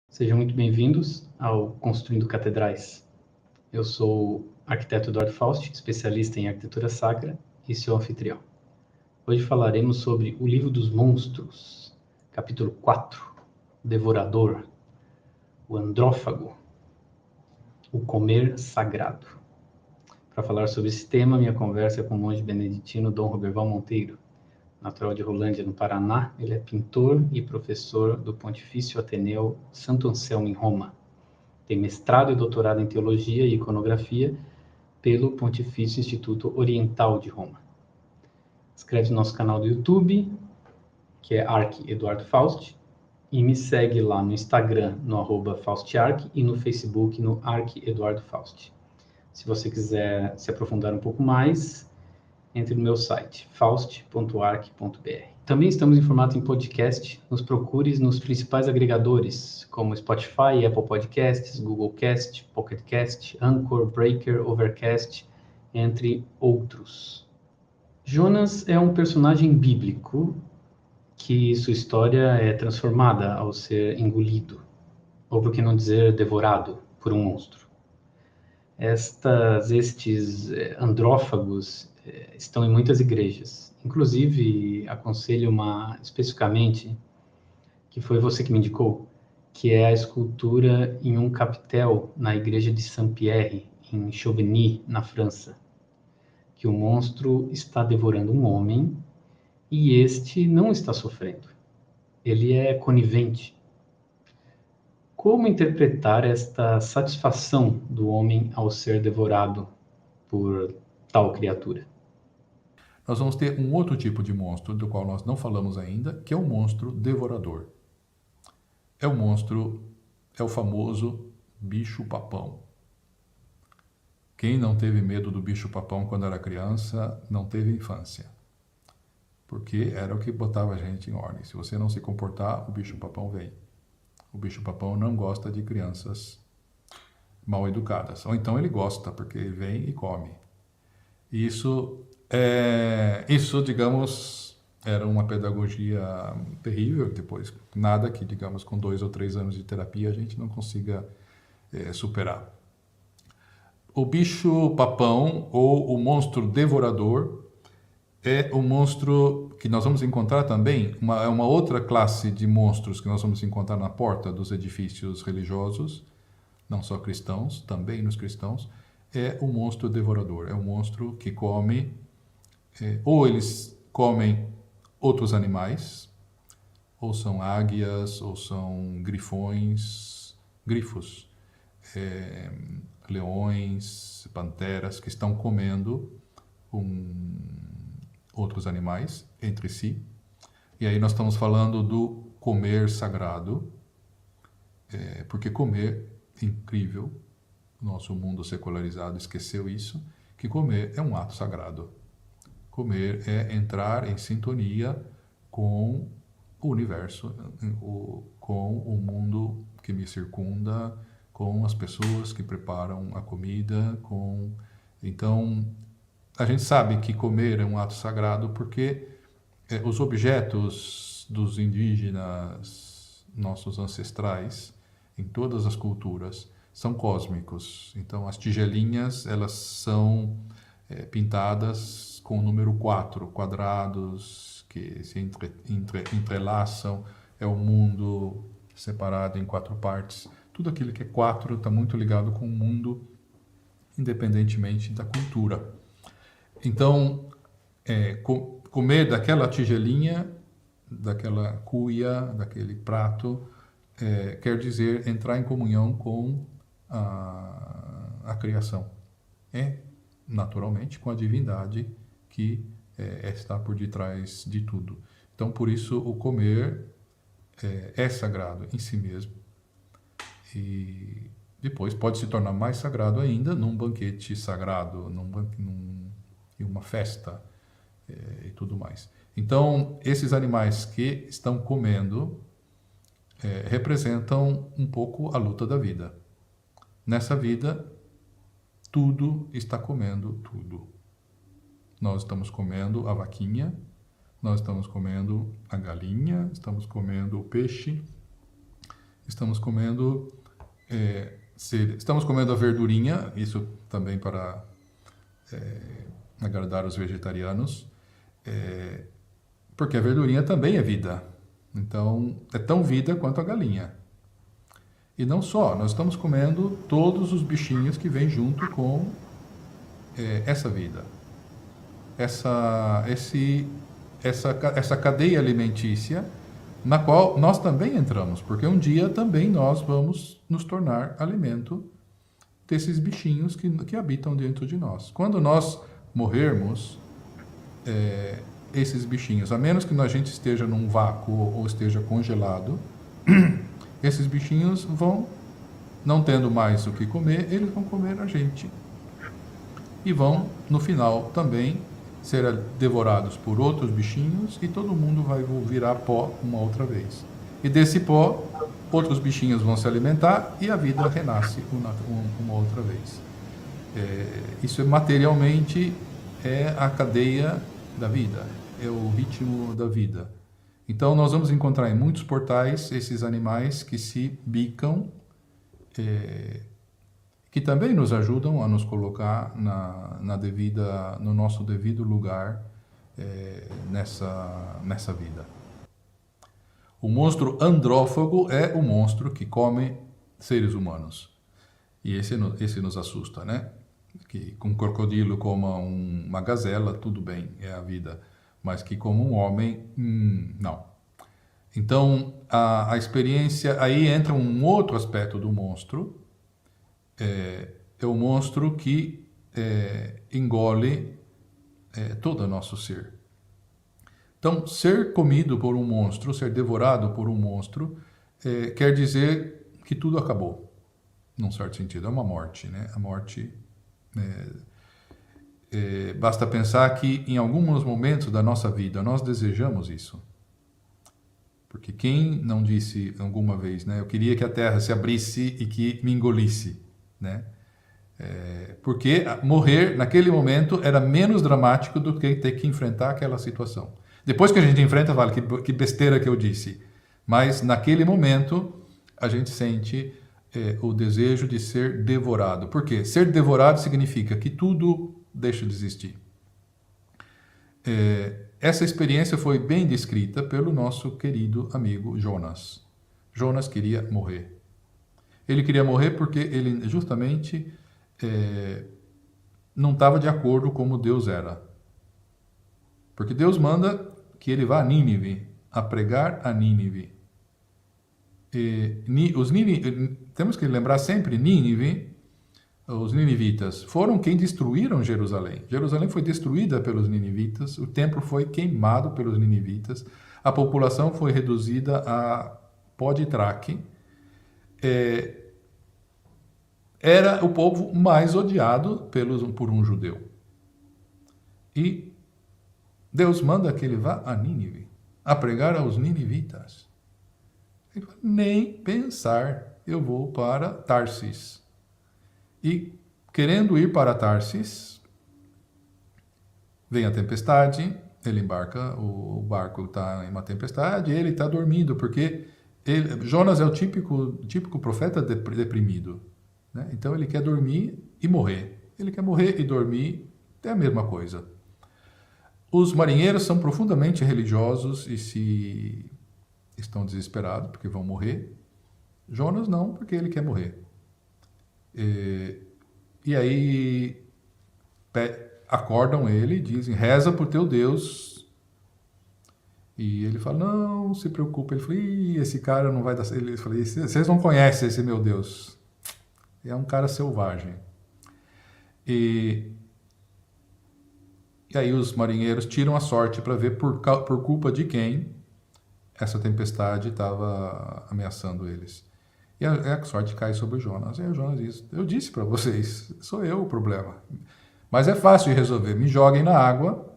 Sejam muito bem-vindos ao Construindo Catedrais. Eu sou o arquiteto Eduardo Faust, especialista em arquitetura sacra e seu anfitrião. Hoje falaremos sobre o Livro dos Monstros, capítulo 4, o Devorador, o Andrófago, o Comer Sagrado. Para falar sobre esse tema, minha conversa é com o monge beneditino Dom Roberval Monteiro, natural de Rolândia, no Paraná. Ele é pintor e professor do Pontifício Ateneu Santo Anselmo, em Roma. Tem mestrado e doutorado em Teologia e Iconografia pelo Pontifício Instituto Oriental de Roma. Inscreve no nosso canal do YouTube, que é Arq Eduardo Faust, e me segue lá no Instagram, no @FaustArq, e no Facebook, no Arq Eduardo Faust. Se você quiser se aprofundar um pouco mais, entre no meu site, faust.arq.br. Também estamos em formato em podcast. Nos procure nos principais agregadores, como Spotify, Apple Podcasts, Google Cast, Pocket Cast, Anchor, Breaker, Overcast, entre outros. Jonas é um personagem bíblico que sua história é transformada ao ser engolido, ou por que não dizer devorado, por um monstro. Estes andrófagos estão em muitas igrejas. Inclusive, aconselho uma especificamente, que foi você que me indicou, que é a escultura em um capitel na igreja de Saint-Pierre, em Chauvigny, na França, que o monstro está devorando um homem e este não está sofrendo. Ele é conivente. Como interpretar esta satisfação do homem ao ser devorado por tal criatura? Nós vamos ter um outro tipo de monstro, do qual nós não falamos ainda, que é o monstro devorador. É o famoso bicho-papão. Quem não teve medo do bicho-papão quando era criança, não teve infância. Porque era o que botava a gente em ordem. Se você não se comportar, o bicho-papão vem. O bicho-papão não gosta de crianças mal educadas. Ou então ele gosta, porque ele vem e come. Isso, digamos, era uma pedagogia terrível. Depois, nada que, digamos, com 2 ou 3 anos de terapia a gente não consiga superar. O bicho-papão ou o monstro devorador é o monstro que nós vamos encontrar também, é uma outra classe de monstros que nós vamos encontrar na porta dos edifícios religiosos, não só cristãos, também nos cristãos, é o monstro devorador. É um monstro que come, ou eles comem outros animais, ou são águias, ou são grifos, leões, panteras, que estão comendo outros animais entre si. E aí nós estamos falando do comer sagrado, porque comer é incrível. O nosso mundo secularizado esqueceu isso, que comer é um ato sagrado. Comer é entrar em sintonia com o universo, com o mundo que me circunda, com as pessoas que preparam a comida, Então, a gente sabe que comer é um ato sagrado porque os objetos dos indígenas, nossos ancestrais, em todas as culturas, são cósmicos. Então, as tigelinhas, elas são pintadas com o número 4, quadrados que se entrelaçam, é o mundo separado em 4 partes. Tudo aquilo que é 4 está muito ligado com o mundo, independentemente da cultura. Então, comer daquela tigelinha, daquela cuia, daquele prato, quer dizer entrar em comunhão com a criação. Naturalmente, com a divindade que está por detrás de tudo. Então, por isso, o comer é sagrado em si mesmo. E depois pode se tornar mais sagrado ainda num banquete sagrado, em uma festa e tudo mais. Então, esses animais que estão comendo representam um pouco a luta da vida. Nessa vida, tudo está comendo tudo. Nós estamos comendo a vaquinha, nós estamos comendo a galinha, estamos comendo o peixe, estamos comendo estamos comendo a verdurinha, isso também para agradar os vegetarianos, porque a verdurinha também é vida. Então, é tão vida quanto a galinha. E não só, nós estamos comendo todos os bichinhos que vêm junto com essa vida. Essa cadeia alimentícia na qual nós também entramos, porque um dia também nós vamos nos tornar alimento desses bichinhos que habitam dentro de nós. Quando nós morrermos, esses bichinhos, a menos que a gente esteja num vácuo ou esteja congelado, esses bichinhos vão, não tendo mais o que comer, eles vão comer a gente. E vão, no final, também ser devorados por outros bichinhos e todo mundo vai virar pó uma outra vez. E desse pó, outros bichinhos vão se alimentar e a vida renasce uma outra vez. Isso materialmente é a cadeia da vida, é o ritmo da vida. Então nós vamos encontrar em muitos portais esses animais que se bicam, que também nos ajudam a nos colocar no nosso devido lugar nessa vida. O monstro andrófago é o monstro que come seres humanos. E esse nos assusta, né? Que um crocodilo coma uma gazela, tudo bem, é a vida. Mas que como um homem, não. Então, a experiência... Aí entra um outro aspecto do monstro. É o monstro que engole todo o nosso ser. Então, ser comido por um monstro, ser devorado por um monstro, quer dizer que tudo acabou, num certo sentido. É uma morte, né? A morte... basta pensar que em alguns momentos da nossa vida nós desejamos isso. Porque quem não disse alguma vez, né? Eu queria que a terra se abrisse e que me engolisse, né? Porque morrer naquele momento era menos dramático do que ter que enfrentar aquela situação. Depois que a gente enfrenta, vale, que besteira que eu disse. Mas naquele momento a gente sente o desejo de ser devorado. Por quê? Ser devorado significa que tudo deixa de existir. Essa experiência foi bem descrita pelo nosso querido amigo Jonas. Jonas queria morrer. Ele queria morrer porque ele justamente não estava de acordo com como Deus era. Porque Deus manda que ele vá a Nínive, a pregar a Nínive. Temos que lembrar sempre, Nínive, os ninivitas, foram quem destruíram Jerusalém. Jerusalém foi destruída pelos ninivitas, o templo foi queimado pelos ninivitas, a população foi reduzida a pó de traque. Era o povo mais odiado por um judeu. E Deus manda que ele vá a Nínive, a pregar aos ninivitas. Ele fala, nem pensar, eu vou para Tarsis. E, querendo ir para Tarsis, vem a tempestade, ele embarca, o barco está em uma tempestade, ele está dormindo, porque Jonas é o típico profeta deprimido. Né? Então ele quer dormir e morrer. Ele quer morrer e dormir, é a mesma coisa. Os marinheiros são profundamente religiosos e estão desesperados porque vão morrer. Jonas não, porque ele quer morrer. E aí acordam ele e dizem, reza por teu Deus. E ele fala, não se preocupe. Ele fala, esse cara não vai dar... Ele fala, vocês não conhecem esse meu Deus. É um cara selvagem. E aí os marinheiros tiram a sorte para ver por culpa de quem essa tempestade estava ameaçando eles. E a sorte cai sobre Jonas. E aí o Jonas diz, eu disse para vocês, sou eu o problema. Mas é fácil de resolver, me joguem na água.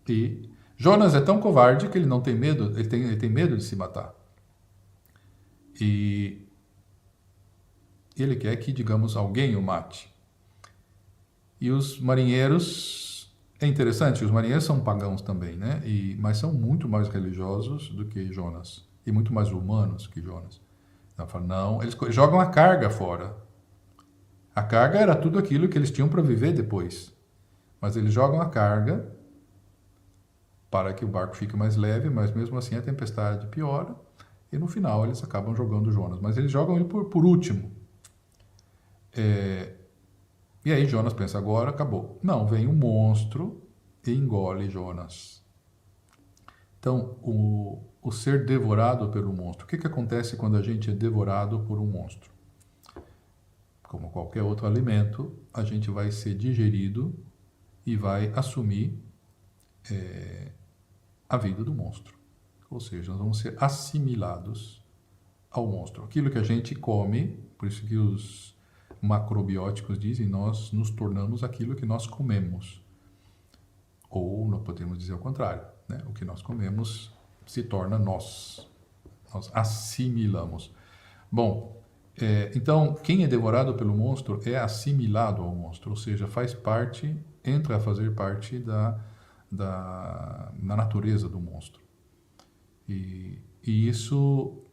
E Jonas é tão covarde que ele não tem medo, ele tem medo de se matar. E ele quer que, digamos, alguém o mate. E os marinheiros... É interessante, os marinheiros são pagãos também, né? Mas são muito mais religiosos do que Jonas. E muito mais humanos que Jonas. Ela fala, não, eles jogam a carga fora. A carga era tudo aquilo que eles tinham para viver depois. Mas eles jogam a carga para que o barco fique mais leve, mas mesmo assim a tempestade piora. E no final eles acabam jogando Jonas. Mas eles jogam ele por último. E aí Jonas pensa, agora acabou. Não, vem um monstro e engole Jonas. Então, o ser devorado pelo monstro. O que acontece quando a gente é devorado por um monstro? Como qualquer outro alimento, a gente vai ser digerido e vai assumir a vida do monstro. Ou seja, nós vamos ser assimilados ao monstro. Aquilo que a gente come, por isso que os macrobióticos dizem, nós nos tornamos aquilo que nós comemos. Ou nós podemos dizer o contrário, né? O que nós comemos se torna nós. Nós assimilamos. Bom, então quem é devorado pelo monstro é assimilado ao monstro, ou seja, faz parte, entra a fazer parte da natureza do monstro. E isso,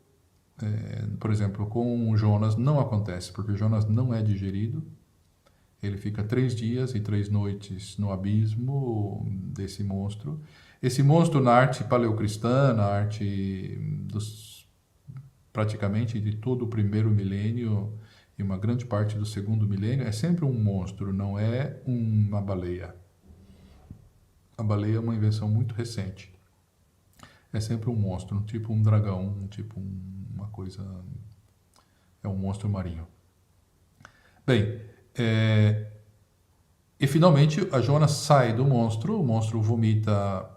por exemplo, com Jonas não acontece, porque Jonas não é digerido. Ele fica 3 dias e 3 noites no abismo desse monstro. Esse monstro, na arte paleocristã, na arte praticamente de todo o primeiro milênio e uma grande parte do segundo milênio, é sempre um monstro, não é uma baleia. A baleia é uma invenção muito recente. É sempre um monstro, tipo um dragão, tipo uma coisa... É um monstro marinho. Bem, e finalmente a Jonas sai do monstro, o monstro vomita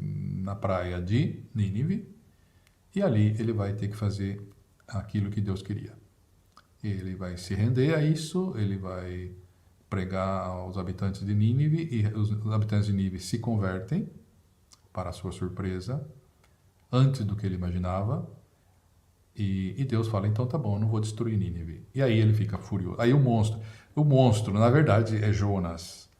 na praia de Nínive, e ali ele vai ter que fazer aquilo que Deus queria. Ele vai se render a isso, ele vai pregar aos habitantes de Nínive, e os habitantes de Nínive se convertem, para a sua surpresa, antes do que ele imaginava, e Deus fala, então tá bom, eu não vou destruir Nínive. E aí ele fica furioso. Aí o monstro, na verdade, é Jonas.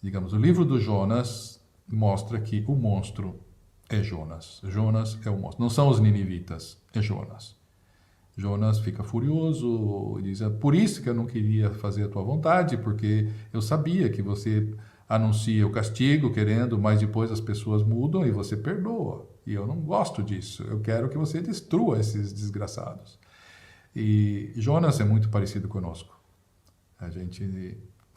Digamos, o livro do Jonas mostra que o monstro é Jonas. Jonas é o monstro. Não são os ninivitas, é Jonas. Jonas fica furioso e diz, é por isso que eu não queria fazer a tua vontade, porque eu sabia que você anuncia o castigo querendo, mas depois as pessoas mudam e você perdoa. E eu não gosto disso. Eu quero que você destrua esses desgraçados. E Jonas é muito parecido conosco. A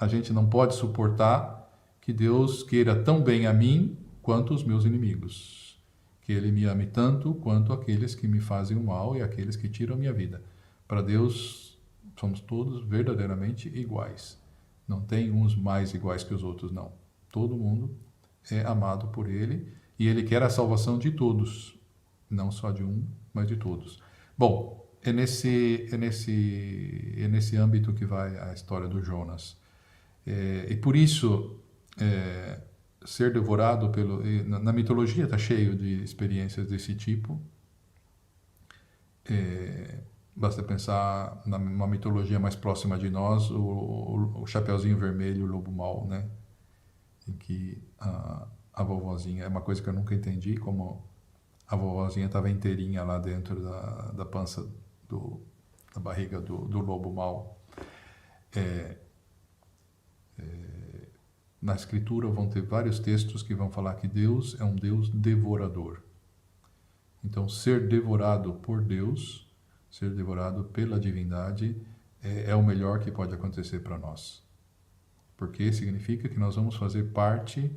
gente não pode suportar que Deus queira tão bem a mim quanto os meus inimigos. Que Ele me ame tanto quanto aqueles que me fazem o mal e aqueles que tiram a minha vida. Para Deus, somos todos verdadeiramente iguais. Não tem uns mais iguais que os outros, não. Todo mundo é amado por Ele e Ele quer a salvação de todos. Não só de um, mas de todos. Bom, é nesse âmbito que vai a história do Jonas. E por isso, ser devorado pelo... Na mitologia está cheio de experiências desse tipo. Basta pensar numa mitologia mais próxima de nós, o Chapeuzinho Vermelho, o Lobo Mau, né? Em que a vovozinha... É uma coisa que eu nunca entendi, como a vovozinha estava inteirinha lá dentro da pança da barriga do Lobo Mau. Na Escritura vão ter vários textos que vão falar que Deus é um Deus devorador. Então, ser devorado por Deus, ser devorado pela divindade, é o melhor que pode acontecer para nós. Porque significa que nós vamos fazer parte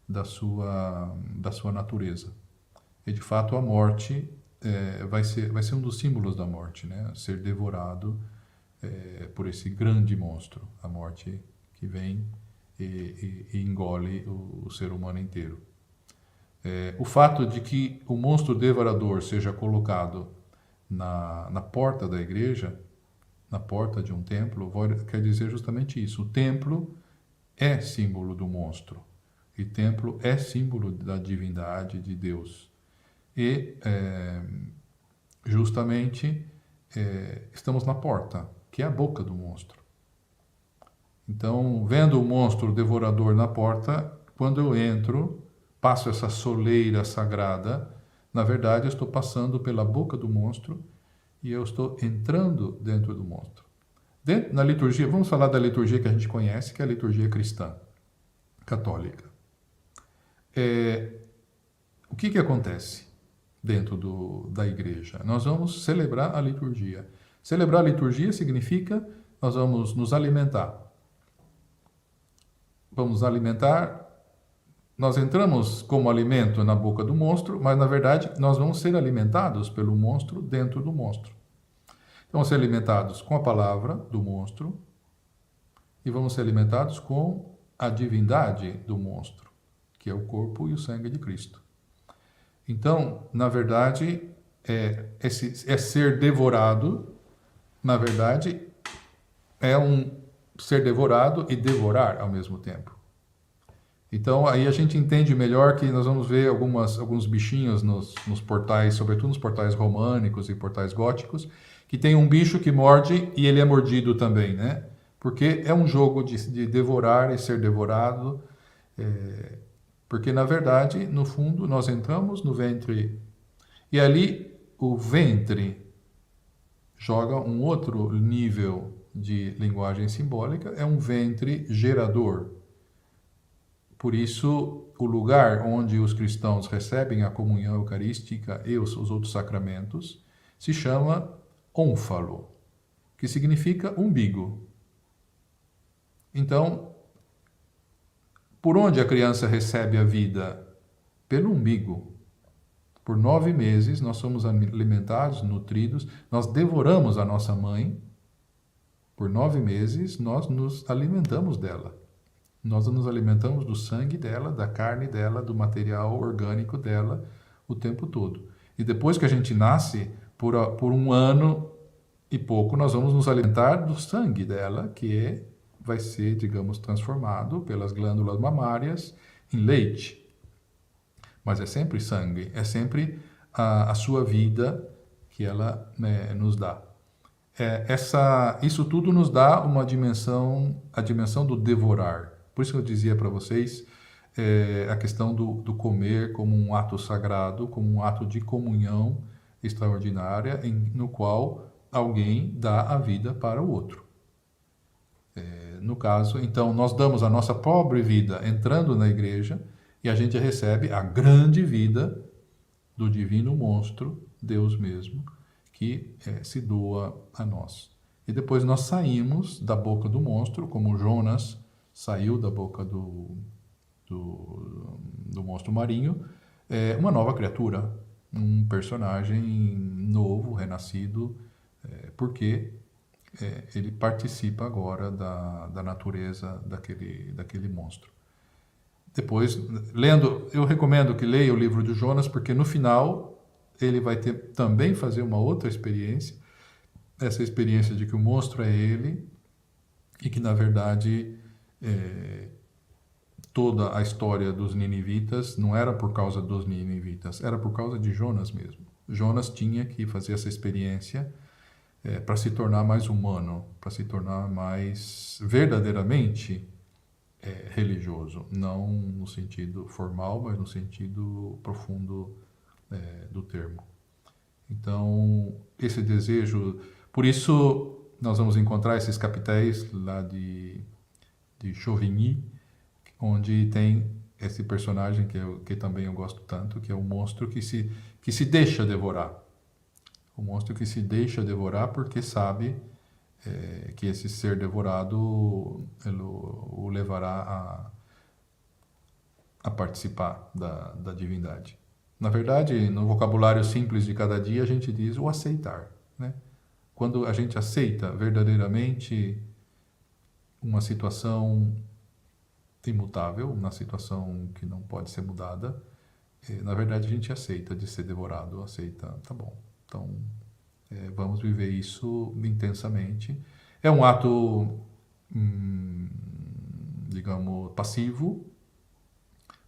da sua natureza. E, de fato, a morte vai ser um dos símbolos da morte, né? Ser devorado por esse grande monstro, a morte que vem e engole o ser humano inteiro. O fato de que o monstro devorador seja colocado na porta da igreja, na porta de um templo, quer dizer justamente isso. O templo é símbolo do monstro. E templo é símbolo da divindade de Deus. E, justamente, estamos na porta, que é a boca do monstro. Então, vendo o monstro devorador na porta, quando eu entro, passo essa soleira sagrada, na verdade, eu estou passando pela boca do monstro e eu estou entrando dentro do monstro. Na liturgia, vamos falar da liturgia que a gente conhece, que é a liturgia cristã, católica. O que acontece dentro da igreja? Nós vamos celebrar a liturgia. Celebrar a liturgia significa nós vamos nos alimentar. Vamos alimentar, nós entramos como alimento na boca do monstro, mas na verdade nós vamos ser alimentados pelo monstro dentro do monstro. Então, vamos ser alimentados com a palavra do monstro e vamos ser alimentados com a divindade do monstro, que é o corpo e o sangue de Cristo. Então, na verdade, ser devorado, na verdade, é ser devorado e devorar ao mesmo tempo. Então, aí a gente entende melhor que nós vamos ver alguns bichinhos nos portais, sobretudo nos portais românicos e portais góticos, que tem um bicho que morde e ele é mordido também, né? Porque é um jogo de devorar e ser devorado, porque, na verdade, no fundo, nós entramos no ventre e ali o ventre joga um outro nível de linguagem simbólica, é um ventre gerador. Por isso, o lugar onde os cristãos recebem a comunhão eucarística e os outros sacramentos se chama ônfalo, que significa umbigo. Então, por onde a criança recebe a vida? Pelo umbigo. Por 9 meses nós somos alimentados, nutridos, nós devoramos a nossa mãe. Por 9 meses nós nos alimentamos dela. Nós nos alimentamos do sangue dela, da carne dela, do material orgânico dela o tempo todo. E depois que a gente nasce, por 1 ano e pouco, nós vamos nos alimentar do sangue dela, que vai ser, digamos, transformado pelas glândulas mamárias em leite. Mas é sempre sangue, é sempre a sua vida que ela nos dá. Isso tudo nos dá a dimensão do devorar. Por isso que eu dizia para vocês a questão do comer como um ato sagrado, como um ato de comunhão extraordinária, no qual alguém dá a vida para o outro. No caso, então, nós damos a nossa pobre vida entrando na igreja e a gente recebe a grande vida do divino monstro, Deus mesmo, que se doa a nós. E depois nós saímos da boca do monstro, como Jonas saiu da boca do monstro marinho, uma nova criatura, um personagem novo, renascido, porque ele participa agora da natureza daquele monstro. Depois, eu recomendo que leia o livro de Jonas, porque no final ele vai também fazer uma outra experiência, essa experiência de que o monstro é ele e que, na verdade, toda a história dos ninivitas não era por causa dos ninivitas, era por causa de Jonas mesmo. Jonas tinha que fazer essa experiência para se tornar mais humano, para se tornar mais verdadeiramente religioso, não no sentido formal, mas no sentido profundo do termo. Então, esse desejo... Por isso, nós vamos encontrar esses capitéis lá de Chauvigny, onde tem esse personagem que também eu gosto tanto, que é o monstro que se deixa devorar. O monstro que se deixa devorar porque sabe que esse ser devorado o levará a participar da divindade. Na verdade, no vocabulário simples de cada dia, a gente diz o aceitar, né? Quando a gente aceita verdadeiramente uma situação imutável, uma situação que não pode ser mudada, na verdade a gente aceita de ser devorado, aceita, tá bom. Então, vamos viver isso intensamente. É um ato, digamos, passivo,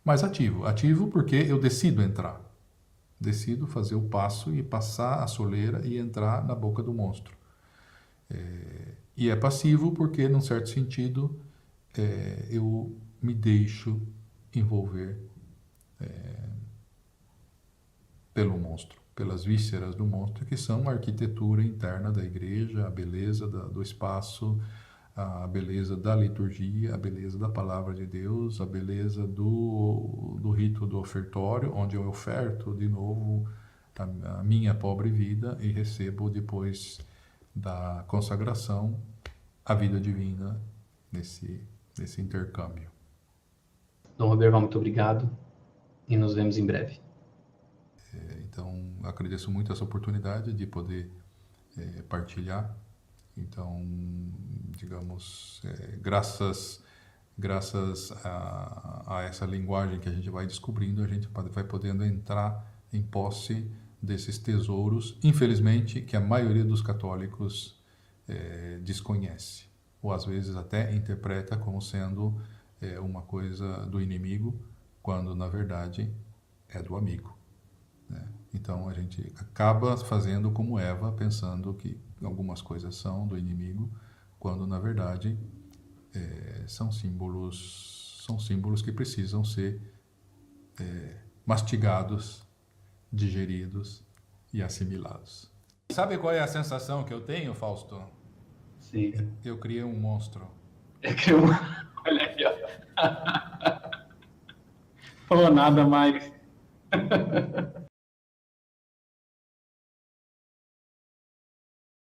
mas ativo. Ativo porque eu decido entrar. Decido fazer o passo e passar a soleira e entrar na boca do monstro. E é passivo porque, num certo sentido, eu me deixo envolver pelo monstro. pelas vísceras do monstro, que são a arquitetura interna da igreja, a beleza do espaço, a beleza da liturgia, a beleza da palavra de Deus, a beleza do rito do ofertório, onde eu oferto de novo a minha pobre vida e recebo depois da consagração a vida divina nesse intercâmbio. Dom Roberval, muito obrigado e nos vemos em breve. Então, agradeço muito essa oportunidade de poder partilhar. Então, digamos, graças a essa linguagem que a gente vai descobrindo, a gente vai podendo entrar em posse desses tesouros, infelizmente, que a maioria dos católicos desconhece, ou às vezes até interpreta como sendo uma coisa do inimigo, quando na verdade é do amigo, né? Então a gente acaba fazendo como Eva, pensando que algumas coisas são do inimigo, quando na verdade são símbolos que precisam ser mastigados, digeridos e assimilados. Sabe qual é a sensação que eu tenho, Fausto? Sim. Eu criei um monstro. Olha aí, ó. Falou nada mais.